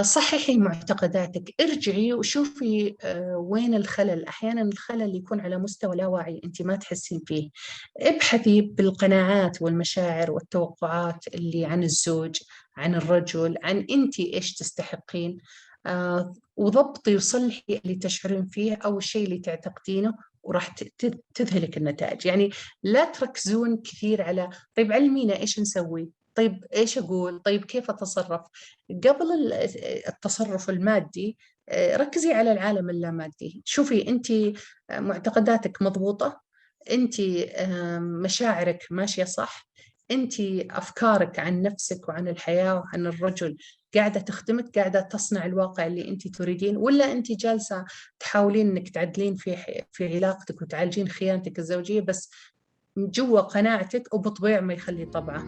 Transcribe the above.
صححي معتقداتك، ارجعي وشوفي وين الخلل. أحيانا الخلل يكون على مستوى لا واعي أنت ما تحسين فيه. ابحثي بالقناعات والمشاعر والتوقعات اللي عن الزوج، عن الرجل، عن أنت إيش تستحقين. وضبطي وصلحي اللي تشعرين فيه أو الشيء اللي تعتقدينه، وراح تذهلك النتائج. يعني لا تركزون كثير على طيب علمينا إيش نسوي، طيب إيش أقول، طيب كيف أتصرف. قبل التصرف المادي ركزي على العالم اللامادي. شوفي أنت معتقداتك مضبوطة، أنت مشاعرك ماشية صح، أنت أفكارك عن نفسك وعن الحياة وعن الرجل قاعدة تخدمك، قاعدة تصنع الواقع اللي أنت تريدين، ولا أنت جالسة تحاولين أنك تعدلين في علاقتك وتعالجين خيانتك الزوجية بس جوا قناعتك وبطبيع ما يخلي طبعه.